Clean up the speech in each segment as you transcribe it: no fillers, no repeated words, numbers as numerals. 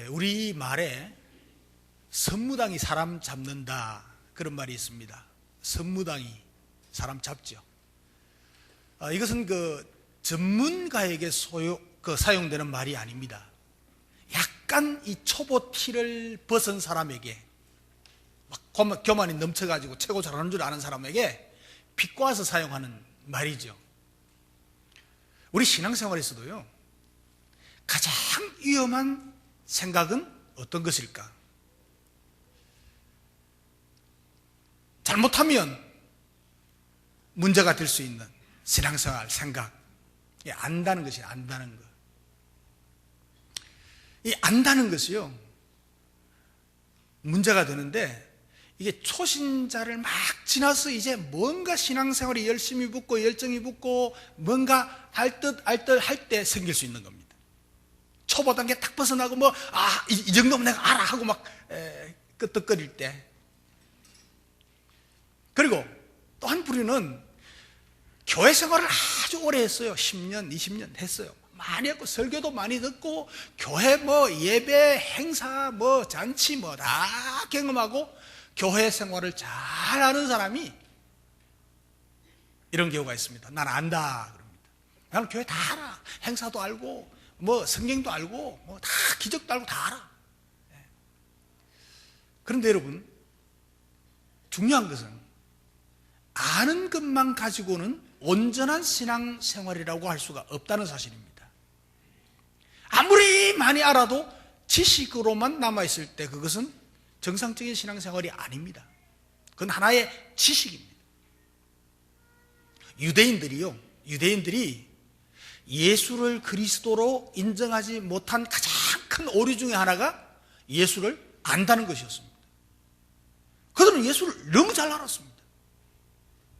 우리 말에 선무당이 사람 잡는다 그런 말이 있습니다. 선무당이 사람 잡죠. 이것은 전문가에게 사용되는 말이 아닙니다. 약간 이 초보 티를 벗은 사람에게 막 교만이 넘쳐가지고 최고 잘하는 줄 아는 사람에게 비꼬아서 사용하는 말이죠. 우리 신앙생활에서도요, 가장 위험한 생각은 어떤 것일까? 잘못하면 문제가 될 수 있는 신앙생활 생각, 안다는 것이에요. 안다는 것. 이 안다는 것이요, 문제가 되는데, 이게 초신자를 막 지나서 이제 뭔가 신앙생활이 열심히 붙고 열정이 붙고 뭔가 알 듯 할 때 생길 수 있는 겁니다. 초보 단계 딱 벗어나고 이 정도면 내가 알아 하고 막 끄떡거릴 때. 그리고 또 한 부류는 교회 생활을 아주 오래 했어요. 10년, 20년 했어요. 많이 했고 설교도 많이 듣고 교회 예배, 행사, 잔치 다 경험하고 교회 생활을 잘 아는 사람이 이런 경우가 있습니다. 난 안다 그럽니다. 나는 교회 다 알아. 행사도 알고 성경도 알고 다 기적도 알고 다 알아. 그런데 여러분, 중요한 것은 아는 것만 가지고는 온전한 신앙생활이라고 할 수가 없다는 사실입니다. 아무리 많이 알아도 지식으로만 남아있을 때 그것은 정상적인 신앙생활이 아닙니다. 그건 하나의 지식입니다. 유대인들이 예수를 그리스도로 인정하지 못한 가장 큰 오류 중에 하나가 예수를 안다는 것이었습니다. 그들은 예수를 너무 잘 알았습니다.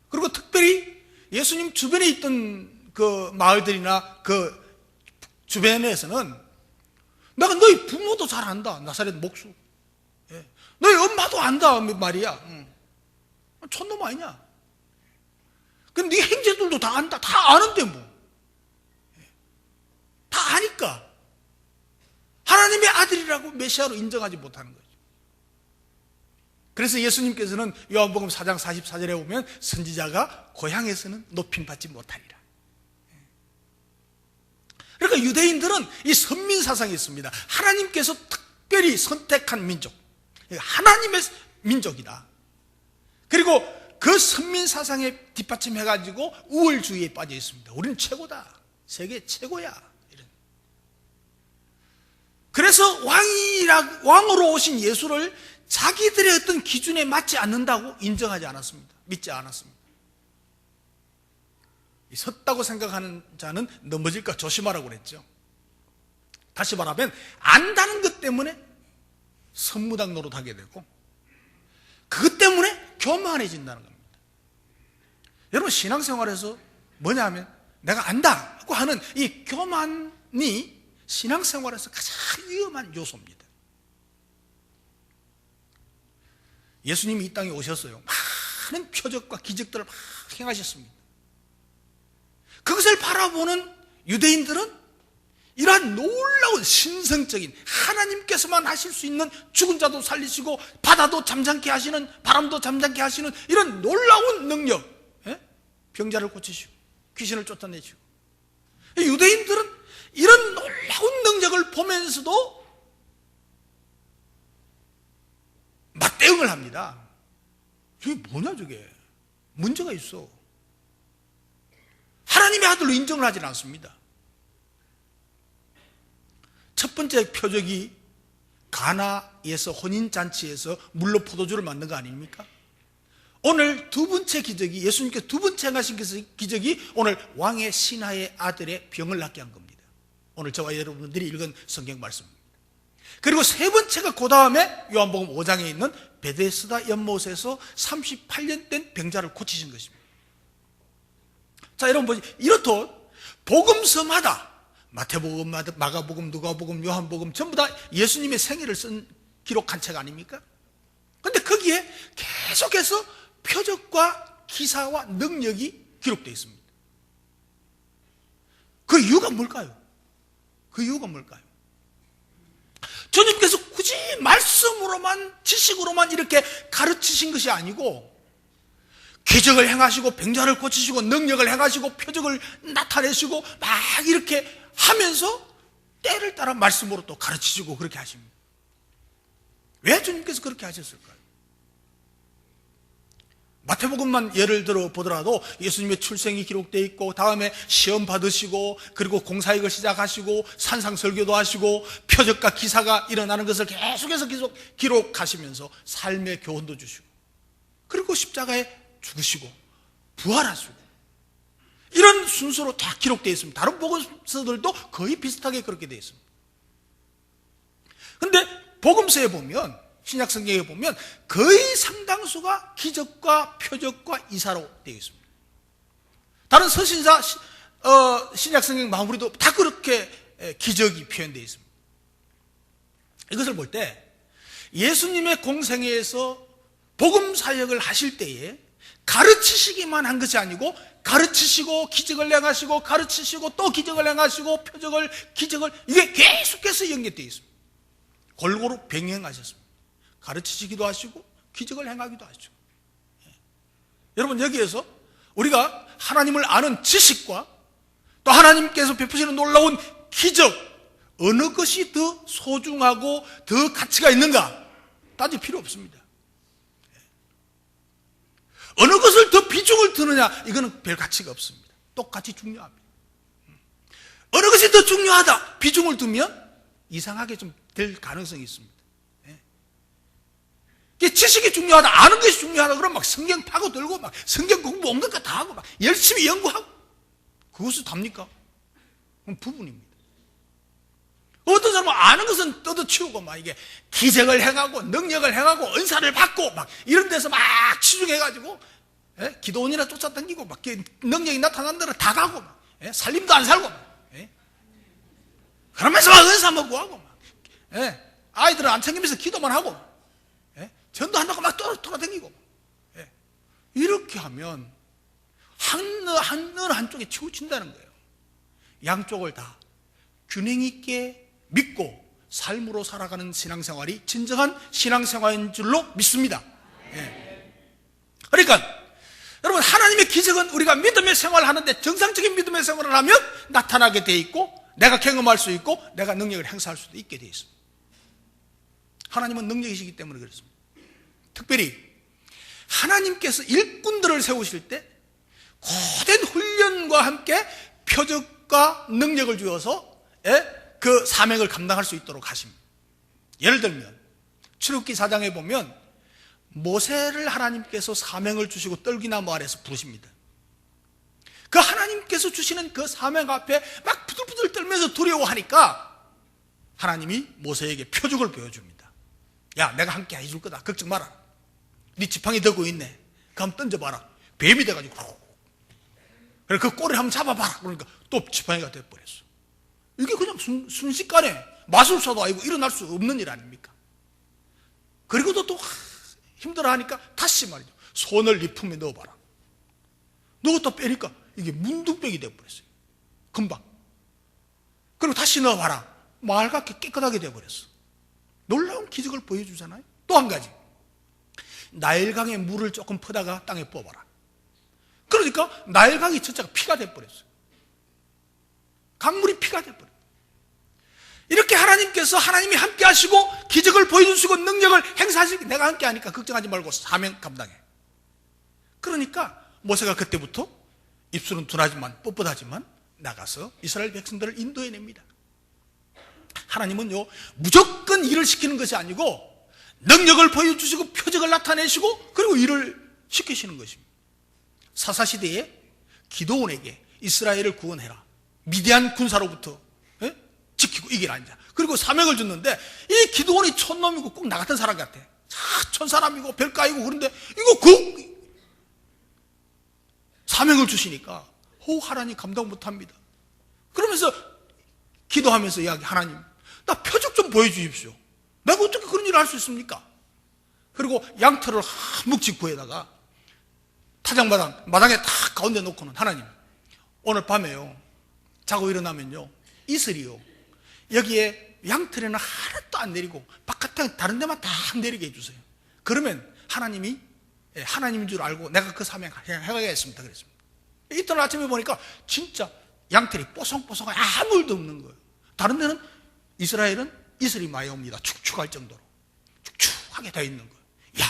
그리고 특별히 예수님 주변에 있던 그 마을들이나 그 주변에서는 내가 너희 부모도 잘 안다. 나사렛 목수. 너희 엄마도 안다 말이야. 촌놈 아니냐? 근데 네 형제들도 다 안다. 다 아는데 다 아니까 하나님의 아들이라고 메시아로 인정하지 못하는 거죠. 그래서 예수님께서는 요한복음 4장 44절에 보면 선지자가 고향에서는 높임받지 못하리라. 그러니까 유대인들은 이 선민사상이 있습니다. 하나님께서 특별히 선택한 민족, 하나님의 민족이다. 그리고 그 선민사상에 뒷받침해가지고 우월주의에 빠져 있습니다. 우리는 최고다. 세계 최고야. 그래서 왕으로 오신 예수를 자기들의 어떤 기준에 맞지 않는다고 인정하지 않았습니다. 믿지 않았습니다. 섰다고 생각하는 자는 넘어질까 조심하라고 그랬죠. 다시 말하면 안다는 것 때문에 선무당 노릇하게 되고 그것 때문에 교만해진다는 겁니다. 여러분, 신앙생활에서 뭐냐면 내가 안다고 하는 이 교만이 신앙생활에서 가장 위험한 요소입니다. 예수님이 이 땅에 오셨어요. 많은 표적과 기적들을 막 행하셨습니다. 그것을 바라보는 유대인들은 이러한 놀라운 신성적인 하나님께서만 하실 수 있는 죽은 자도 살리시고 바다도 잠잠케 하시는, 바람도 잠잠케 하시는 이런 놀라운 능력, 병자를 고치시고 귀신을 쫓아내시고, 유대인들은 이런 놀라운 능력을 보면서도 맞대응을 합니다. 저게 뭐냐, 저게 문제가 있어. 하나님의 아들로 인정을 하지 않습니다. 첫 번째 표적이 가나에서 혼인잔치에서 물로 포도주를 만든 거 아닙니까? 오늘 두 번째 기적이, 예수님께서 두 번째 행하신 기적이 오늘 왕의 신하의 아들의 병을 낫게 한 겁니다. 오늘 저와 여러분들이 읽은 성경 말씀입니다. 그리고 세 번째가 그 다음에 요한복음 5장에 있는 베데스다 연못에서 38년 된 병자를 고치신 것입니다. 자, 여러분 보세요. 이렇듯 복음서마다 마태복음, 마가복음, 누가복음, 요한복음 전부 다 예수님의 생애를 쓴 기록한 책 아닙니까? 그런데 거기에 계속해서 표적과 기사와 능력이 기록되어 있습니다. 그 이유가 뭘까요? 주님께서 굳이 말씀으로만, 지식으로만 이렇게 가르치신 것이 아니고 기적을 행하시고 병자를 고치시고 능력을 행하시고 표적을 나타내시고 막 이렇게 하면서 때를 따라 말씀으로 또 가르치시고 그렇게 하십니다. 왜 주님께서 그렇게 하셨을까요? 마태복음만 예를 들어 보더라도 예수님의 출생이 기록되어 있고 다음에 시험 받으시고 그리고 공사역을 시작하시고 산상설교도 하시고 표적과 기사가 일어나는 것을 계속해서 계속 기록하시면서 삶의 교훈도 주시고 그리고 십자가에 죽으시고 부활하시고 이런 순서로 다 기록되어 있습니다. 다른 복음서들도 거의 비슷하게 그렇게 되어 있습니다. 그런데 복음서에 보면, 신약 성경에 보면 거의 상당수가 기적과 표적과 이사로 되어 있습니다. 다른 서신사, 신약 성경 마무리도 다 그렇게 기적이 표현되어 있습니다. 이것을 볼 때 예수님의 공생애에서 복음 사역을 하실 때에 가르치시기만 한 것이 아니고 가르치시고 기적을 행하시고 가르치시고 또 기적을 행하시고 표적을 기적을 이게 계속해서 연결되어 있습니다. 골고루 병행하셨습니다. 가르치시기도 하시고 기적을 행하기도 하시고. 여러분 여기에서 우리가 하나님을 아는 지식과 또 하나님께서 베푸시는 놀라운 기적 어느 것이 더 소중하고 더 가치가 있는가 따질 필요 없습니다. 어느 것을 더 비중을 두느냐 이거는 별 가치가 없습니다. 똑같이 중요합니다. 어느 것이 더 중요하다 비중을 두면 이상하게 좀 될 가능성이 있습니다. 지식이 중요하다 아는 것이 중요하다 그러면 막 성경 파고들고 막 성경 공부 온 것과 다 하고 막 열심히 연구하고 그것이 답니까? 그건 부분입니다. 어떤 사람은 아는 것은 뜯어치우고 막 이게 기적을 행하고 능력을 행하고 은사를 받고 막 이런 데서 막 치중해가지고 기도원이나 쫓아다니고 막 능력이 나타난 데는 다 가고 막 살림도 안 살고 막 그러면서 막 은사 먹고 하고 막 아이들은 안 챙기면서 기도만 하고 전도한다고 막 돌아다니고 이렇게 하면 한쪽에 치우친다는 거예요. 양쪽을 다 균형 있게 믿고 삶으로 살아가는 신앙생활이 진정한 신앙생활인 줄로 믿습니다. 그러니까 여러분 하나님의 기적은 우리가 믿음의 생활을 하는데 정상적인 믿음의 생활을 하면 나타나게 돼 있고 내가 경험할 수 있고 내가 능력을 행사할 수도 있게 돼 있습니다. 하나님은 능력이시기 때문에 그렇습니다. 특별히 하나님께서 일꾼들을 세우실 때 고된 훈련과 함께 표적과 능력을 주어서 그 사명을 감당할 수 있도록 하십니다. 예를 들면 출애굽기 4장에 보면 모세를 하나님께서 사명을 주시고 떨기나무 아래서 부르십니다. 그 하나님께서 주시는 그 사명 앞에 막 부들부들 떨면서 두려워하니까 하나님이 모세에게 표적을 보여줍니다. 야 내가 함께 해줄 거다 걱정 마라. 네 지팡이 들고 있네. 그 한번 던져봐라. 뱀이 돼가지고 그래 그 꼬리를 한번 잡아봐라. 그러니까 또 지팡이가 돼버렸어. 이게 그냥 순식간에 마술사도 아니고 일어날 수 없는 일 아닙니까? 그리고도 또 힘들어하니까 다시 말이죠. 손을 네 품에 넣어봐라. 넣었다 빼니까 이게 문둥병이 돼버렸어요. 금방. 그리고 다시 넣어봐라. 맑게 깨끗하게 돼버렸어. 놀라운 기적을 보여주잖아요. 또 한 가지. 나일강에 물을 조금 퍼다가 땅에 뽑아라. 그러니까 나일강이 전체가 피가 돼버렸어요. 강물이 피가 돼버려요. 이렇게 하나님이 함께 하시고 기적을 보여주시고 능력을 행사하시고 내가 함께 하니까 걱정하지 말고 사명 감당해. 그러니까 모세가 그때부터 입술은 둔하지만 뻣뻣하지만 나가서 이스라엘 백성들을 인도해냅니다. 하나님은요 무조건 일을 시키는 것이 아니고 능력을 보여주시고 표적을 나타내시고 그리고 일을 시키시는 것입니다. 사사시대에 기드온에게 이스라엘을 구원해라. 미디안 군사로부터 지키고 이기라. 그리고 사명을 줬는데 이 기드온이 촌놈이고 꼭 나 같은 사람 같아. 촌사람이고 별가이고 그런데 이거 그 사명을 주시니까 하나님 감당 못합니다. 그러면서 기도하면서 이야기 하나님 나 표적 좀 보여주십시오. 내가 어떻게 그런 일을 할 수 있습니까? 그리고 양털을 한묵지 구해다가 마당에 딱 가운데 놓고는 하나님 오늘 밤에요 자고 일어나면요 이슬이요 여기에 양털에는 하나도 안 내리고 바깥에 다른 데만 다 내리게 해주세요. 그러면 하나님이 하나님인 줄 알고 내가 그 사명 해가겠습니다 그랬습니다. 이튿날 아침에 보니까 진짜 양털이 뽀송뽀송한 아무 일도 없는 거예요. 다른 데는 이스라엘은 이슬이 많이 옵니다. 축축할 정도로 축축하게 되어 있는 거예요. 야,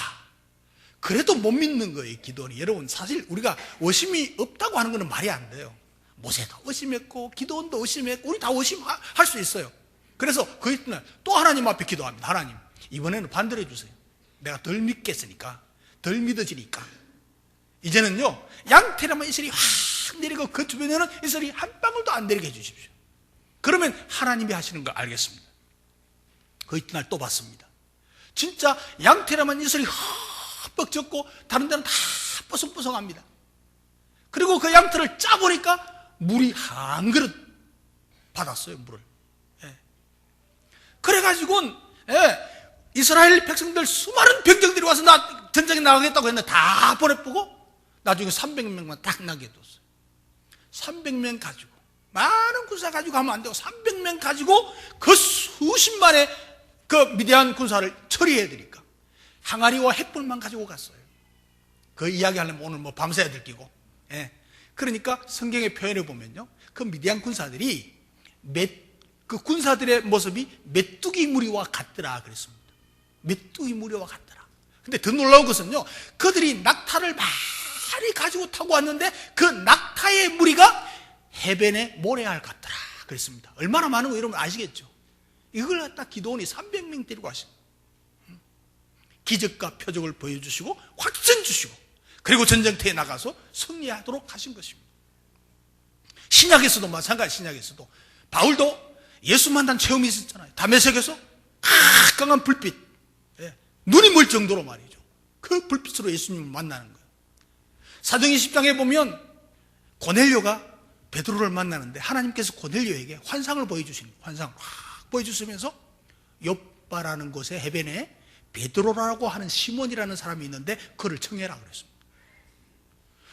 그래도 못 믿는 거예요 기도원이. 여러분 사실 우리가 의심이 없다고 하는 것은 말이 안 돼요. 모세도 의심했고 기도원도 의심했고 우리 다 의심할 수 있어요. 그래서 그 이튿날 또 하나님 앞에 기도합니다. 하나님 이번에는 반대로 해주세요. 내가 덜 믿겠으니까, 덜 믿어지니까 이제는요 양털에만 이슬이 확 내리고 그 주변에는 이슬이 한 방울도 안 내리게 해주십시오. 그러면 하나님이 하시는 걸 알겠습니다. 그 이튿날 또 봤습니다. 진짜 양털에만 이슬이 흠뻑 젖고 다른 데는 다 뽀송뽀송합니다. 그리고 그 양털을 짜보니까 물이 한 그릇 받았어요. 물을. 그래가지고 이스라엘 백성들 수많은 병정들이 와서 나 전쟁에 나가겠다고 했는데 다 보내보고 나중에 300명만 딱 나게 뒀어요. 300명 가지고 많은 군사 가지고 가면 안 되고 300명 가지고 그 수십만의 그 미디안 군사를 처리해 드리니까 항아리와 횃불만 가지고 갔어요. 그 이야기 하려면 오늘 뭐 밤새야 될 끼고. 그러니까 성경의 표현을 보면요 그 미디안 군사들이 그 군사들의 모습이 메뚜기 무리와 같더라 그랬습니다. 메뚜기 무리와 같더라. 근데 더 놀라운 것은요 그들이 낙타를 많이 가지고 타고 왔는데 그 낙타의 무리가 해변에 모래알 같더라 그랬습니다. 얼마나 많은 거 여러분 아시겠죠? 이걸 갖다 기도원이 300명 데리고 가십니다. 기적과 표적을 보여주시고 확신 주시고 그리고 전쟁터에 나가서 승리하도록 하신 것입니다. 신약에서도 마찬가지. 신약에서도 바울도 예수 만난 체험이 있었잖아요. 다메섹에서 강한 불빛, 눈이 멀 정도로 말이죠. 그 불빛으로 예수님을 만나는 거예요. 사도행전 10장에 보면 고넬료가 베드로를 만나는데 하나님께서 고넬료에게 환상을 보여주시는 거예요. 환상을 확 보여주시면서 욥바라는 곳에 해변에 베드로라고 하는 시몬이라는 사람이 있는데 그를 청해라 그랬습니다.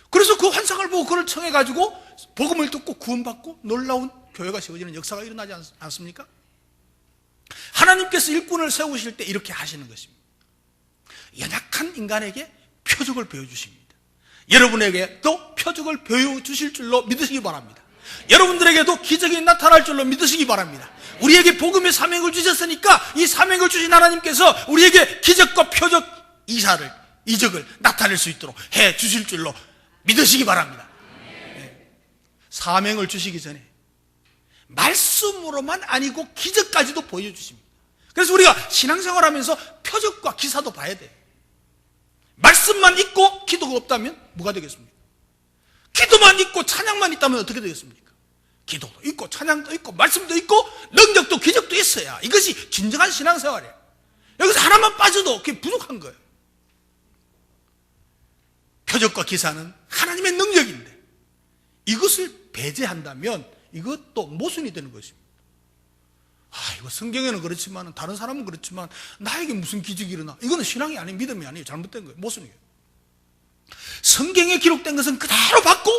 그래서 그 환상을 보고 그를 청해가지고 복음을 듣고 구원받고 놀라운 교회가 세워지는 역사가 일어나지 않습니까? 하나님께서 일꾼을 세우실 때 이렇게 하시는 것입니다. 연약한 인간에게 표적을 보여주십니다. 여러분에게도 표적을 보여주실 줄로 믿으시기 바랍니다. 여러분들에게도 기적이 나타날 줄로 믿으시기 바랍니다. 우리에게 복음의 사명을 주셨으니까 이 사명을 주신 하나님께서 우리에게 기적과 표적 이적을 나타낼 수 있도록 해 주실 줄로 믿으시기 바랍니다. 사명을 주시기 전에 말씀으로만 아니고 기적까지도 보여주십니다. 그래서 우리가 신앙생활하면서 표적과 기사도 봐야 돼요. 말씀만 있고 기도가 없다면 뭐가 되겠습니까? 기도만 있고 찬양만 있다면 어떻게 되겠습니까? 기도도 있고 찬양도 있고 말씀도 있고 능력도 기적도 있어야 이것이 진정한 신앙생활이에요. 여기서 하나만 빠져도 그게 부족한 거예요. 표적과 기사는 하나님의 능력인데 이것을 배제한다면 이것도 모순이 되는 것입니다. 이거 성경에는 그렇지만 다른 사람은 그렇지만 나에게 무슨 기적이 일어나? 이거는 신앙이 아니에요. 믿음이 아니에요. 잘못된 거예요. 모순이에요. 성경에 기록된 것은 그대로 받고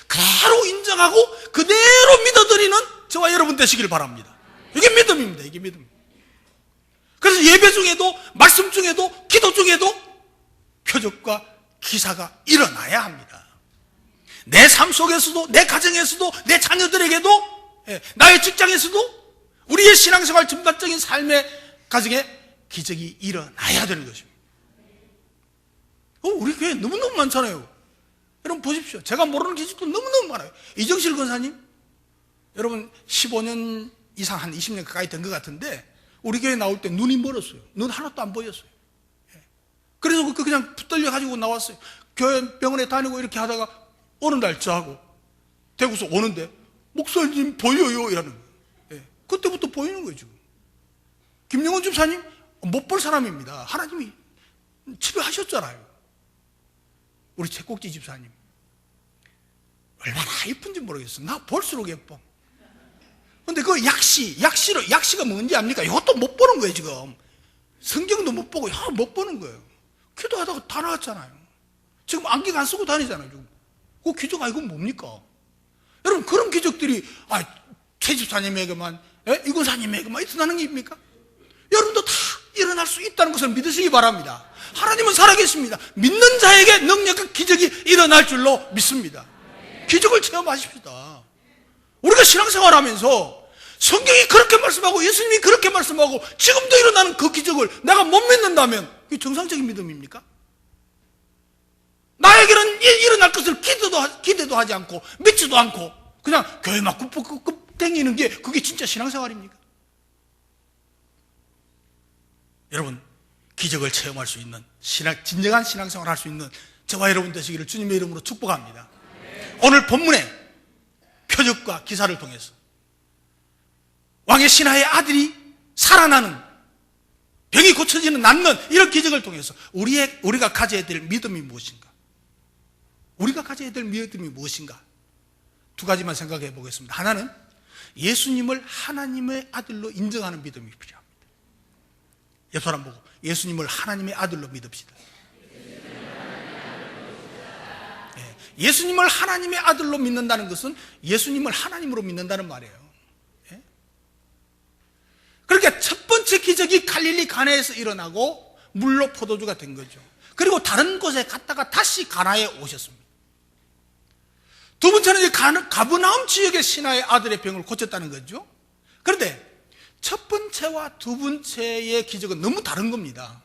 그대로 인정하고 그대로 믿어드리는 저와 여러분 되시길 바랍니다. 이게 믿음입니다. 이게 믿음. 그래서 예배 중에도 말씀 중에도 기도 중에도 표적과 기사가 일어나야 합니다. 내 삶 속에서도 내 가정에서도 내 자녀들에게도 나의 직장에서도 우리의 신앙생활 전반적인 삶의 가정에 기적이 일어나야 되는 것입니다. 우리 교회 너무너무 많잖아요. 여러분 보십시오. 제가 모르는 기적도 너무너무 많아요. 이정실 권사님 여러분 15년 이상 한 20년 가까이 된 것 같은데 우리 교회 나올 때 눈이 멀었어요. 눈 하나도 안 보였어요. 그래서 그냥 붙들려 가지고 나왔어요. 교회 병원에 다니고 이렇게 하다가 어느 날 저하고 대구서 오는데 목사님 보여요 이러는 거예요. 그때부터 보이는 거예요. 지금 김영훈 집사님 못 볼 사람입니다. 하나님이 치료하셨잖아요. 우리 최국지 집사님 얼마나 예쁜지 모르겠어요. 나 볼수록 예뻐. 근데 그 약시가 뭔지 압니까? 이것도 못 보는 거예요. 지금 성경도 못 보고 못 보는 거예요. 기도하다가 다 나왔잖아요. 지금 안경 안 쓰고 다니잖아요. 지금 그 기적 이건 뭡니까? 여러분 그런 기적들이 최 집사님에게만 이고사님에게 일어나는 게 입니까? 여러분도 다 일어날 수 있다는 것을 믿으시기 바랍니다. 하나님은 살아계십니다. 믿는 자에게 능력과 기적이 일어날 줄로 믿습니다. 기적을 체험하십시다. 우리가 신앙생활하면서 성경이 그렇게 말씀하고 예수님이 그렇게 말씀하고 지금도 일어나는 그 기적을 내가 못 믿는다면 이게 정상적인 믿음입니까? 나에게는 일어날 것을 기대도 하지 않고 믿지도 않고 그냥 교회만 굽 땡기는 게 그게 진짜 신앙생활입니까? 여러분, 기적을 체험할 수 있는 진정한 신앙생활을 할 수 있는 저와 여러분 되시기를 주님의 이름으로 축복합니다. 오늘 본문의 표적과 기사를 통해서 왕의 신하의 아들이 살아나는, 병이 고쳐지는, 낫는 이런 기적을 통해서 우리가 가져야 될 믿음이 무엇인가? 우리가 가져야 될 믿음이 무엇인가? 두 가지만 생각해 보겠습니다. 하나는 예수님을 하나님의 아들로 인정하는 믿음이 필요합니다. 옆 사람 보고 예수님을 하나님의 아들로 믿읍시다. 예수님을 하나님의 아들로 믿는다는 것은 예수님을 하나님으로 믿는다는 말이에요. 그러니까 첫 번째 기적이 갈릴리 가나에서 일어나고 물로 포도주가 된 거죠. 그리고 다른 곳에 갔다가 다시 가나에 오셨습니다. 두 번째는 가버나움 지역의 신하의 아들의 병을 고쳤다는 거죠. 그런데 첫 번째와 두 번째의 기적은 너무 다른 겁니다.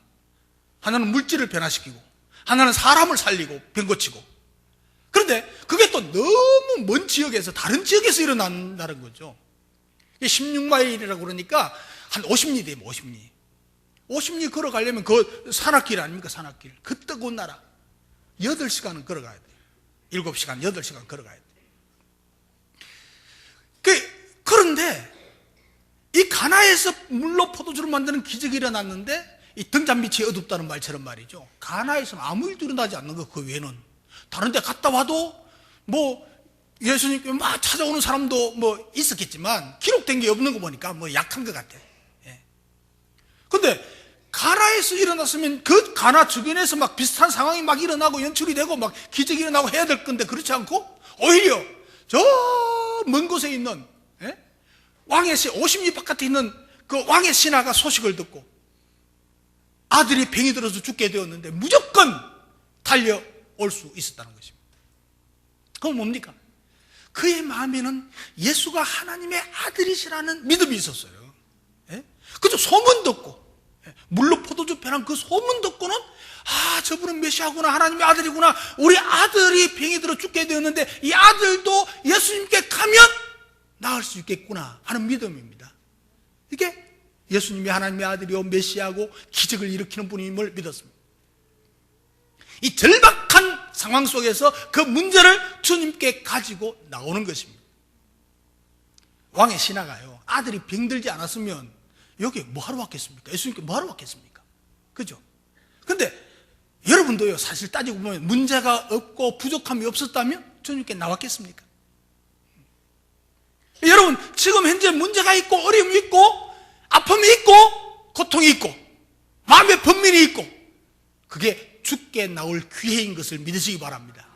하나는 물질을 변화시키고 하나는 사람을 살리고 병 고치고. 그런데 그게 또 너무 먼 지역에서, 다른 지역에서 일어난다는 거죠. 16마일이라고 그러니까 한 50리 되면 50리. 50리 걸어가려면 그 산악길 아닙니까? 산악길. 그 뜨거운 나라. 8시간은 걸어가야 돼요. 7시간, 8시간 걸어가야 돼요. 그런데 이 가나에서 물로 포도주를 만드는 기적이 일어났는데 이 등잔 밑이 어둡다는 말처럼 말이죠. 가나에서는 아무 일도 일어나지 않는 거, 그 외에는. 다른 데 갔다 와도 예수님께 막 찾아오는 사람도 있었겠지만 기록된 게 없는 거 보니까 약한 것 같아. 근데 가나에서 일어났으면 그 가나 주변에서 막 비슷한 상황이 막 일어나고 연출이 되고 막 기적이 일어나고 해야 될 건데 그렇지 않고 오히려 저 먼 곳에 있는 왕의 50리 바깥에 있는 그 왕의 신하가 소식을 듣고 아들이 병이 들어서 죽게 되었는데 무조건 달려올 수 있었다는 것입니다. 그건 뭡니까? 그의 마음에는 예수가 하나님의 아들이시라는 믿음이 있었어요. 그죠? 소문 듣고 물로 포도주 변한 그 소문 듣고는 저분은 메시아구나, 하나님의 아들이구나, 우리 아들이 병이 들어 죽게 되었는데 이 아들도 예수님께 가면 나을 수 있겠구나 하는 믿음입니다. 이게 예수님이 하나님의 아들이요 메시아고 기적을 일으키는 분임을 믿었습니다. 이 절박한 상황 속에서 그 문제를 주님께 가지고 나오는 것입니다. 왕의 신하가요, 아들이 병들지 않았으면 여기 뭐하러 왔겠습니까? 예수님께 뭐하러 왔겠습니까? 그죠? 근데 여러분도요, 사실 따지고 보면 문제가 없고 부족함이 없었다면 주님께 나왔겠습니까? 여러분, 지금 현재 문제가 있고 어려움이 있고 아픔이 있고 고통이 있고 마음의 번민이 있고 그게 죽게 나올 기회인 것을 믿으시기 바랍니다.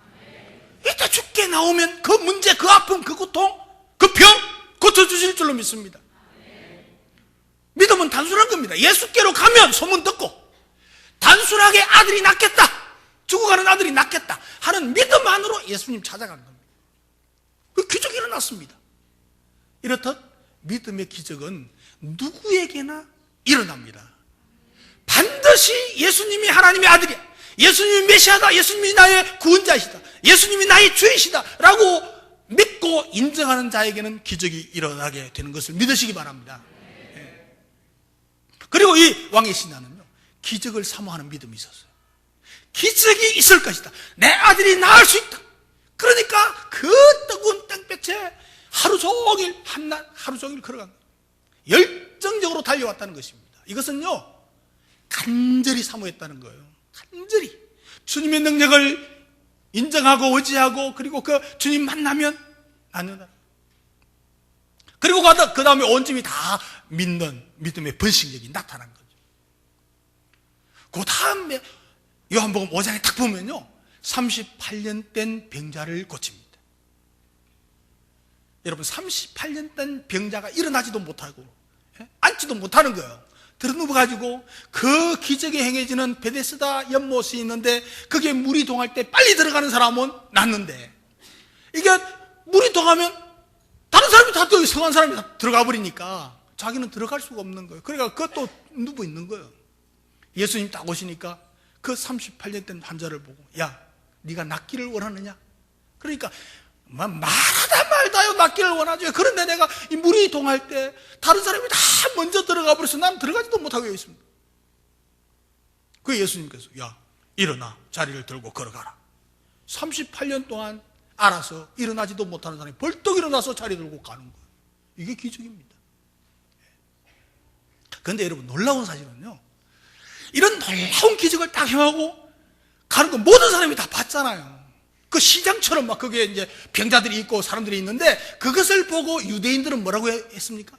이따 죽게 나오면 그 문제, 그 아픔, 그 고통, 그 병 고쳐주실 줄로 믿습니다. 믿음은 단순한 겁니다. 예수께로 가면 소문 듣고 단순하게 아들이 낫겠다, 죽어가는 아들이 낫겠다 하는 믿음 안으로 예수님 찾아간 겁니다. 그 기적이 일어났습니다. 이렇듯 믿음의 기적은 누구에게나 일어납니다. 반드시 예수님이 하나님의 아들이야, 예수님이 메시아다, 예수님이 나의 구원자이시다, 예수님이 나의 주이시다 라고 믿고 인정하는 자에게는 기적이 일어나게 되는 것을 믿으시기 바랍니다. 그리고 이 왕의 신하는요, 기적을 사모하는 믿음이 있었어요. 기적이 있을 것이다, 내 아들이 나을 수 있다. 그러니까 그 뜨거운 땡볕에 하루 종일 하루 종일 걸어간 거예요. 열정적으로 달려왔다는 것입니다. 이것은요, 간절히 사모했다는 거예요. 간절히 주님의 능력을 인정하고 의지하고 그리고 그 주님 만나면 안는다. 그리고 그 다음에 온 집이 다 믿는 믿음의 번식력이 나타난 거죠. 그 다음에 요한복음 5장에 딱 보면요, 38년 된 병자를 고칩니다. 여러분 38년 된 병자가 일어나지도 못하고 앉지도 못하는 거예요. 들어누워가지고 그 기적이 행해지는 베데스다 연못이 있는데 거기에 물이 동할 때 빨리 들어가는 사람은 낫는데, 이게 물이 동하면 다른 사람이 다 성한 사람이 다 들어가 버리니까 자기는 들어갈 수가 없는 거예요. 그러니까 그것도 누워 있는 거예요. 예수님 딱 오시니까 그 38년 된 환자를 보고, 야, 네가 낫기를 원하느냐? 그러니까 말하다 말다요 낫기를 원하죠. 그런데 내가 이 물이 동할 때 다른 사람이 다 먼저 들어가 버려서 난 들어가지도 못하고 있습니다. 그 예수님께서, 야, 일어나 자리를 들고 걸어가라. 38년 동안 알아서 일어나지도 못하는 사람이 벌떡 일어나서 자리 들고 가는 거예요. 이게 기적입니다. 그런데 여러분, 놀라운 사실은요, 이런 놀라운 기적을 딱 행하고 가는 거 모든 사람이 다 봤잖아요. 그 시장처럼 막 거기에 이제 병자들이 있고 사람들이 있는데, 그것을 보고 유대인들은 뭐라고 했습니까?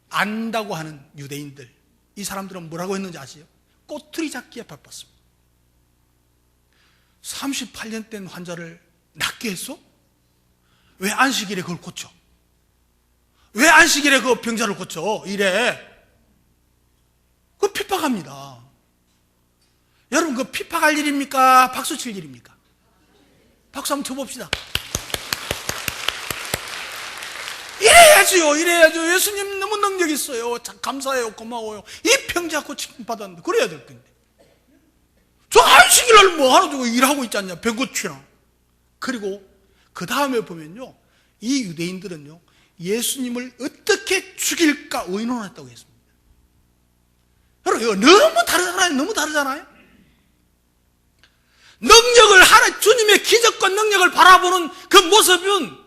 안다고 하는 유대인들, 이 사람들은 뭐라고 했는지 아세요? 꼬투리 잡기에 바빴습니다. 38년 된 환자를 낫게 했어? 왜 안식일에 그걸 고쳐? 왜 안식일에 그 병자를 고쳐? 이래. 그거 핍박합니다. 여러분, 그 핍박할 일입니까? 박수 칠 일입니까? 박수 한번 쳐봅시다. 이래야죠. 예수님 너무 능력 있어요. 참 감사해요. 고마워요. 이 병자 고침 받았는데 그래야 될 건데. 저 안식일날 뭐 하러 저거 일하고 있지 않냐? 병 고치나. 그리고 그 다음에 보면요, 이 유대인들은요, 예수님을 어떻게 죽일까 의논했다고 했습니다. 여러분, 이거 너무 다르잖아요. 능력을 주님의 기적과 능력을 바라보는 그 모습은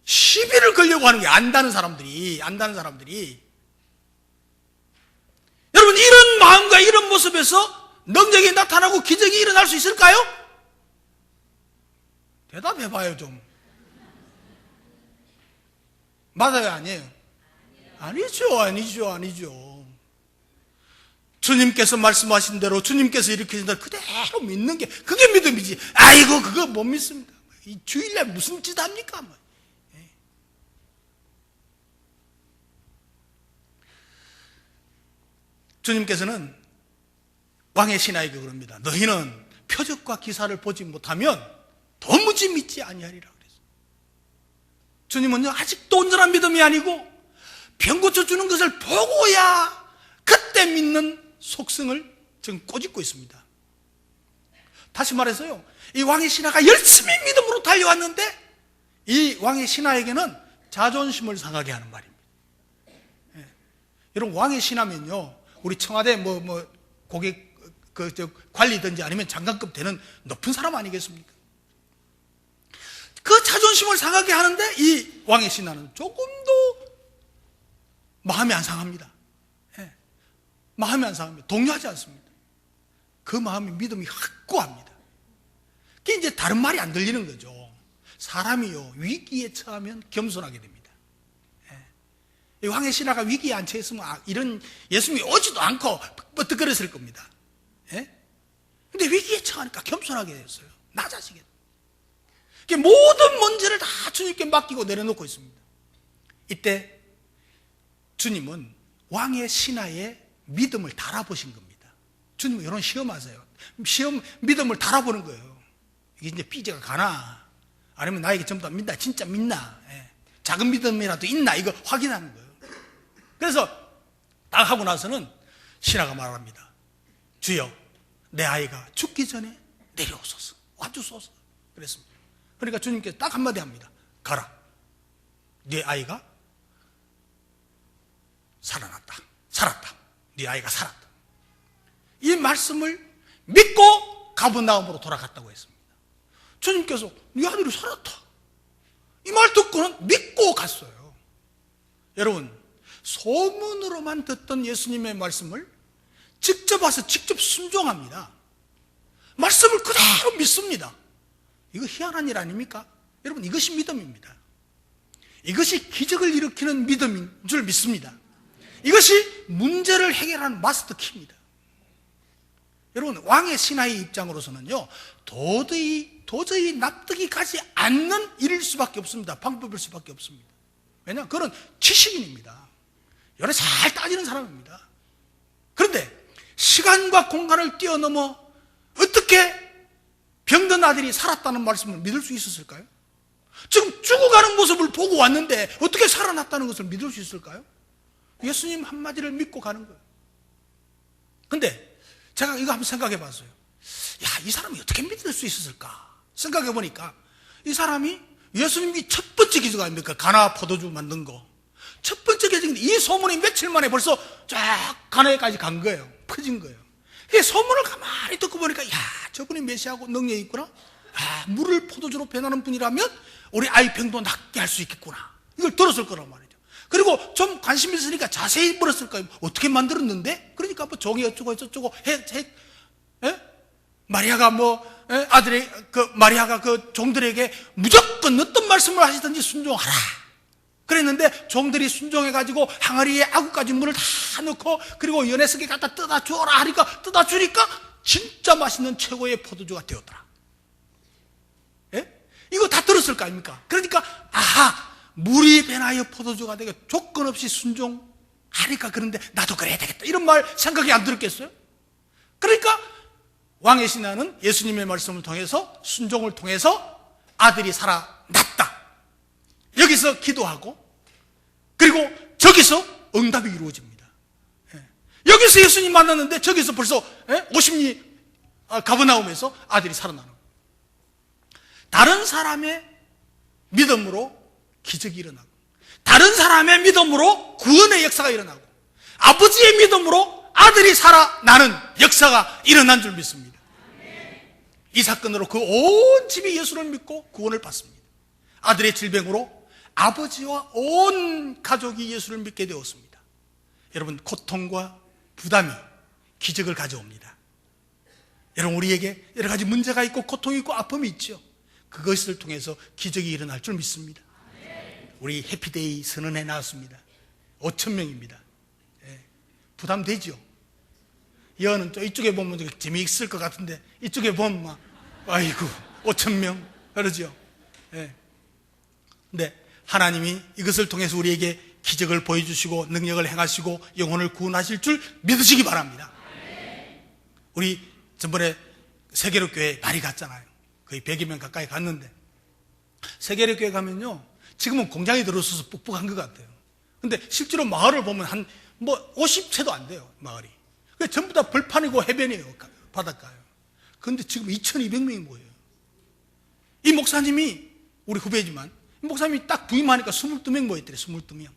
시비를 걸려고 하는 게 안다는 사람들이. 여러분, 이런 마음과 이런 모습에서 능력이 나타나고 기적이 일어날 수 있을까요? 대답해봐요 좀. 맞아요, 아니에요? 아니죠. 주님께서 말씀하신 대로, 주님께서 일으키신 대로 그대로 믿는 게 그게 믿음이지. 아이고 그거 못 믿습니다. 이 주일날 무슨 짓 합니까? 주님께서는 왕의 신하에게 그럽니다. 너희는 표적과 기사를 보지 못하면 도무지 믿지 아니하리라 그랬어요. 주님은요, 아직도 온전한 믿음이 아니고 병 고쳐주는 것을 보고야 그때 믿는 속성을 지금 꼬집고 있습니다. 다시 말해서요, 이 왕의 신하가 열심히 믿음으로 달려왔는데 이 왕의 신하에게는 자존심을 상하게 하는 말입니다. 여러분, 왕의 신하면요, 우리 청와대 고객 관리든지 아니면 장관급 되는 높은 사람 아니겠습니까? 그 자존심을 상하게 하는데 이 왕의 신하는 조금도 마음이 안 상합니다. 마음이 안 상합니다. 동요하지 않습니다. 그 마음이 믿음이 확고합니다. 그게 이제 다른 말이 안 들리는 거죠. 사람이요, 위기에 처하면 겸손하게 됩니다. 이 왕의 신하가 위기에 안 처했으면 이런 예수님이 오지도 않고 뻗득거렸을 겁니다. 근데 위기에 처하니까 겸손하게 됐어요. 낮아지게. 모든 문제를 다 주님께 맡기고 내려놓고 있습니다. 이때 주님은 왕의 신하의 믿음을 달아보신 겁니다. 주님은 이런 시험하세요. 믿음을 달아보는 거예요. 이게 이제 삐져가 가나? 아니면 나에게 전부 다 믿나? 진짜 믿나? 작은 믿음이라도 있나? 이거 확인하는 거예요. 그래서 딱 하고 나서는 신하가 말합니다. 주여, 내 아이가 죽기 전에 내려오소서, 와주소서. 그랬습니다. 그러니까 주님께서 딱 한마디 합니다. 가라. 네 아이가 살았다. 네 아이가 살았다. 이 말씀을 믿고 가버나움으로 돌아갔다고 했습니다. 주님께서 네 아들이 살았다, 이 말 듣고는 믿고 갔어요. 여러분, 소문으로만 듣던 예수님의 말씀을 직접 와서 직접 순종합니다. 말씀을 그대로 믿습니다. 이거 희한한 일 아닙니까? 여러분, 이것이 믿음입니다. 이것이 기적을 일으키는 믿음인 줄 믿습니다. 이것이 문제를 해결하는 마스터 키입니다. 여러분, 왕의 신하의 입장으로서는요, 도저히 납득이 가지 않는 일일 수밖에 없습니다. 방법일 수밖에 없습니다. 왜냐하면 그는 지식인입니다. 열에 잘 따지는 사람입니다. 그런데 시간과 공간을 뛰어넘어 어떻게 병든 아들이 살았다는 말씀을 믿을 수 있었을까요? 지금 죽어가는 모습을 보고 왔는데 어떻게 살아났다는 것을 믿을 수 있을까요? 예수님 한마디를 믿고 가는 거예요. 근데 제가 이거 한번 생각해 봤어요. 야, 이 사람이 어떻게 믿을 수 있었을까? 생각해 보니까 이 사람이 예수님이 첫 번째 기적 아닙니까? 가나 포도주 만든 거. 첫 번째 기적인데 이 소문이 며칠 만에 벌써 쫙 가나에까지 간 거예요. 퍼진 거예요. 이 소문을 가만히 듣고 보니까, 야, 저분이 메시아고 능력이 있구나. 아, 물을 포도주로 변하는 분이라면 우리 아이 병도 낫게 할 수 있겠구나. 이걸 들었을 거란 말이죠. 그리고 좀 관심 있으니까 자세히 물었을 거예요. 어떻게 만들었는데? 그러니까 뭐 종이 어쩌고 저쩌고 마리아가 아들의 마리아가 그 종들에게 무조건 어떤 말씀을 하시든지 순종하라 그랬는데, 종들이 순종해가지고 항아리에 아구까지 물을 다 넣고 그리고 연회석에 갖다 떠다 주어라 하니까 떠다 주니까 진짜 맛있는 최고의 포도주가 되었더라. 예? 이거 다 들었을 거 아닙니까? 그러니까 아하, 물이 변하여 포도주가 되게 조건 없이 순종하니까 그런데 나도 그래야 되겠다, 이런 말 생각이 안 들었겠어요? 그러니까 왕의 신하는 예수님의 말씀을 통해서, 순종을 통해서 아들이 살아났다. 여기서 기도하고, 그리고 저기서 응답이 이루어집니다. 여기서 예수님 만났는데 저기서 벌써 50리 가버나움에서 아들이 살아나는 거예요. 다른 사람의 믿음으로 기적이 일어나고, 다른 사람의 믿음으로 구원의 역사가 일어나고, 아버지의 믿음으로 아들이 살아나는 역사가 일어난 줄 믿습니다. 이 사건으로 그 온 집이 예수를 믿고 구원을 받습니다. 아들의 질병으로 아버지와 온 가족이 예수를 믿게 되었습니다. 여러분, 고통과 부담이 기적을 가져옵니다. 여러분, 우리에게 여러 가지 문제가 있고 고통이 있고 아픔이 있죠. 그것을 통해서 기적이 일어날 줄 믿습니다. 우리 해피데이 선언해 나왔습니다. 5,000명입니다. 부담되죠? 여는 또 이쪽에 보면 재미있을 것 같은데 이쪽에 보면 막 아이고 5,000명 그러죠. 근데 하나님이 이것을 통해서 우리에게 기적을 보여주시고 능력을 행하시고 영혼을 구원하실 줄 믿으시기 바랍니다. 우리 전번에 세계로 교회 많이 갔잖아요. 거의 100여 명 가까이 갔는데, 세계로 교회 가면요, 지금은 공장이 들어서서 뻑뻑한 것 같아요. 근데 실제로 마을을 보면 한 50채도 안 돼요, 마을이. 전부 다 벌판이고 해변이에요, 바닷가요. 그런데 지금 2,200명이 모여요. 이 목사님이, 우리 후배지만, 이 목사님이 딱 부임하니까 22명 모였더래, 22명.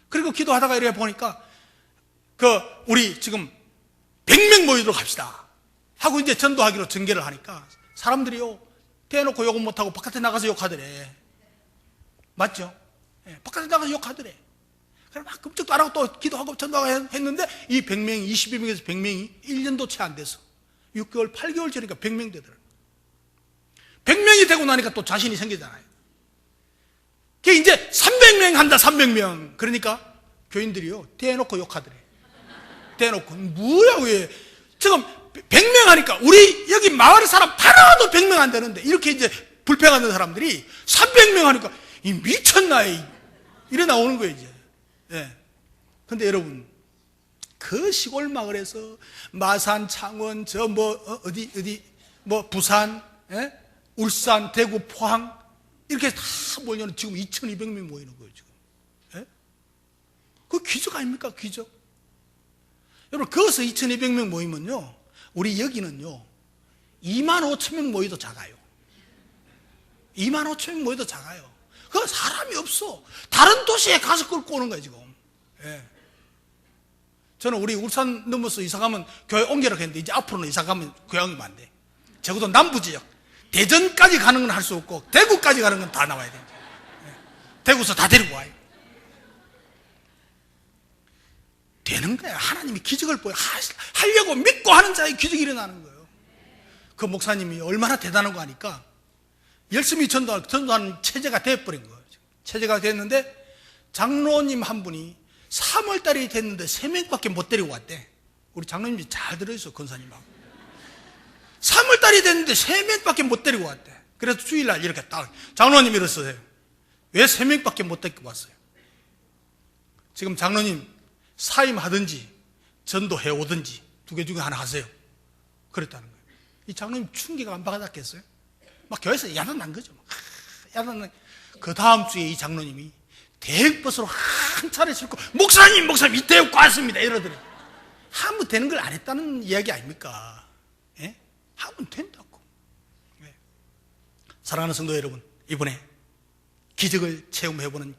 그리고 기도하다가 이래 보니까, 우리 지금 100명 모이도록 합시다 하고 이제 전도하기로 전개를 하니까, 사람들이요, 대놓고 욕은 못하고 바깥에 나가서 욕하더래. 맞죠? 바깥에 나가서 욕하더래. 그래 막 끔찍도 안 하고 또 기도하고 전도하고 했는데, 이 100명이, 22명에서 100명이 1년도 채 안 돼서 6개월, 8개월 전이니까 100명 되더라고요. 100명이 되고 나니까 또 자신이 생기잖아요. 그게 이제 300명 한다, 300명. 그러니까 교인들이요, 대놓고 욕하더래. 대놓고. 뭐야, 왜. 지금 100명 하니까 우리 여기 마을 사람 하나도 100명 안 되는데, 이렇게 이제 불평하는 사람들이 300명 하니까 이 미쳤나, 이래 나오는 거예요, 이제. 근데 여러분, 그 시골 마을에서 마산, 창원, 부산, 울산, 대구, 포항, 이렇게 다 모이면 지금 2,200명 모이는 거예요, 지금. 그 기적 아닙니까, 기적? 여러분, 거기서 2,200명 모이면요, 우리 여기는요, 25,000명 모여도 작아요. 25,000명 모여도 작아요. 그 사람이 없어. 다른 도시에 가서 끌고 오는 거예요, 지금. 저는 우리 울산 넘어서 이사 가면 교회 옮기라고 했는데, 이제 앞으로는 이사 가면 교회 옮기면 안 돼. 적어도 남부 지역, 대전까지 가는 건 할 수 없고, 대구까지 가는 건 다 나와야 돼. 대구서 다 데리고 와요. 되는 거예요. 하나님이 기적을 하려고 믿고 하는 자의 기적이 일어나는 거예요. 그 목사님이 얼마나 대단한 거 하니까 열심히 전도하는 체제가 되어버린 거예요. 체제가 됐는데, 장로님 한 분이 3월달이 됐는데 3명밖에 못 데리고 왔대. 우리 장로님이 잘 들어있어, 권사님하고. 3월달이 됐는데 3명밖에 못 데리고 왔대. 그래서 주일날 이렇게 딱 장로님 일어서세요. 왜 3명밖에 못 데리고 왔어요? 지금 장로님 사임하든지 전도해 오든지 두 개 중에 하나 하세요. 그랬다는 거예요. 이 장로님 충격 안 받았겠어요? 막 교회에서 야단난 거죠. 야단난. 그 다음 주에 이 장로님이 대행버스로 한 차례 싣고 목사님 이때 왔습니다 이러더래요. 하면 되는 걸 안 했다는 이야기 아닙니까? 예? 하면 된다고. 예. 사랑하는 성도 여러분, 이번에 기적을 체험해보는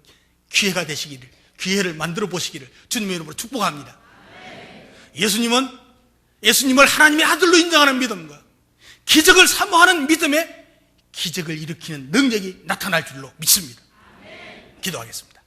기회가 되시기를, 기회를 만들어 보시기를 주님의 이름으로 축복합니다. 예수님을 하나님의 아들로 인정하는 믿음과 기적을 사모하는 믿음에 기적을 일으키는 능력이 나타날 줄로 믿습니다. 기도하겠습니다.